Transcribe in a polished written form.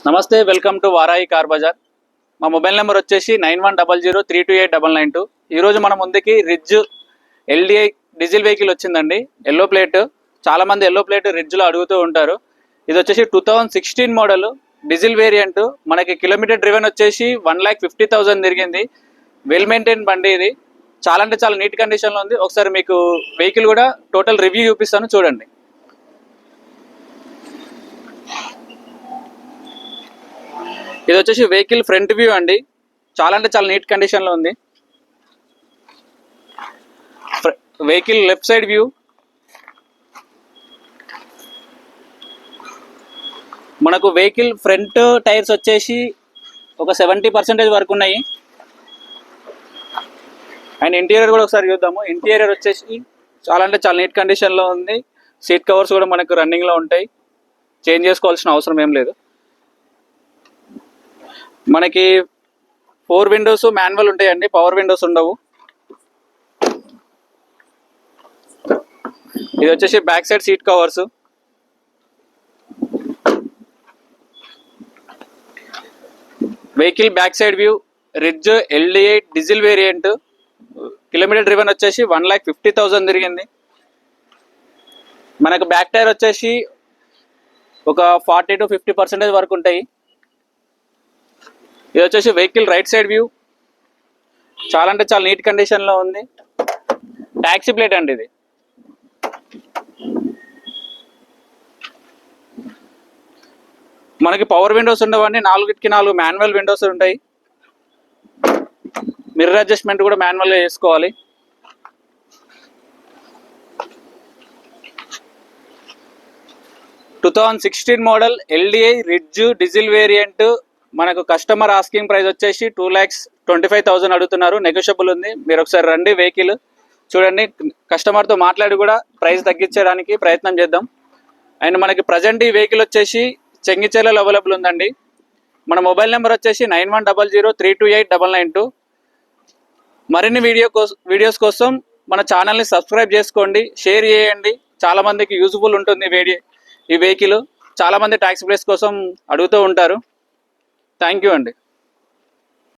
నమస్తే, welcome to Varai car Bazar. మా mobile number వచ్చేసి 910032289992. ఈరోజు మన ముందుకి రిడ్జ్ ఎల్డిఐ డీజిల్ వెహికల్ వచ్చిందండి. Yellow plate. చాలామంది ఎల్లో ప్లేట్ రిడ్జ్లో అడుగుతూ ఉంటారు. ఇది వచ్చేసి 2016 మోడల్ డీజిల్ వేరియంట్. మనకి కిలోమీటర్ డ్రివెన్ వచ్చేసి 1,50,000 తిరిగింది. వెల్ మెయింటైన్ బండి. ఇది చాలా అంటే చాలా నీట్ కండిషన్లో ఉంది. ఒకసారి మీకు వెహికల్ కూడా టోటల్ రివ్యూ చూపిస్తాను, చూడండి. ఇది వచ్చేసి వెహికల్ ఫ్రంట్ వ్యూ అండి. చాలా అంటే చాలా నీట్ కండిషన్లో ఉంది. Vehicle left side view. మనకు వెహికల్ ఫ్రంట్ టైర్స్ వచ్చేసి ఒక 70% వరకు ఉన్నాయి. అండ్ ఇంటీరియర్ కూడా ఒకసారి చూద్దాము. ఇంటీరియర్ వచ్చేసి చాలా అంటే చాలా నీట్ కండిషన్లో ఉంది. సీట్ కవర్స్ కూడా మనకు రన్నింగ్లో ఉంటాయి. చేంజ్ చేసుకోవాల్సిన అవసరం ఏం లేదు. మనకి 4 విండోస్ మాన్యువల్ ఉంటాయండి, పవర్ విండోస్ ఉండవు. ఇది వచ్చేసి back side seat covers. Vehicle back side view. Ritz LDI diesel variant. Kilometre driven వచ్చేసి 1,50,000 తిరిగింది. మనకు బ్యాక్ టైర్ వచ్చేసి ఒక 40 to 50% వరకు ఉంటాయి. ఇది వచ్చేసి వెహికల్ రైట్ సైడ్ వ్యూ. చాలా అంటే చాలా నీట్ కండిషన్లో ఉంది. ట్యాక్సీ ప్లేట్ అండి ఇది. మనకి పవర్ విండోస్ ఉండవండి. 4 మాన్యువల్ విండోస్ ఉంటాయి. మిర్రర్ అడ్జస్ట్మెంట్ కూడా మాన్యువల్గా చేసుకోవాలి. Two 2016 model LDI ridge diesel variant. మనకు కస్టమర్ ఆస్కింగ్ ప్రైస్ వచ్చేసి 2,25,000 అడుగుతున్నారు. నెగోషియబుల్ ఉంది. మీరు ఒకసారి రండి, వెహికల్ చూడండి. కస్టమర్తో మాట్లాడి కూడా ప్రైస్ తగ్గించడానికి ప్రయత్నం చేద్దాం. అండ్ మనకి ప్రజెంట్ ఈ వెహికల్ వచ్చేసి చెంగిచెర్లలో అవైలబుల్ ఉందండి. మన మొబైల్ నెంబర్ వచ్చేసి 910032289992. మరిన్ని వీడియోస్ కోసం మన ఛానల్ని సబ్స్క్రైబ్ చేసుకోండి, షేర్ చేయండి. చాలామందికి యూజ్ఫుల్ ఉంటుంది ఈ వెహికల్. చాలామంది ట్యాక్సీ ప్లేస్ కోసం అడుగుతూ ఉంటారు. థ్యాంక్ యూ అండి.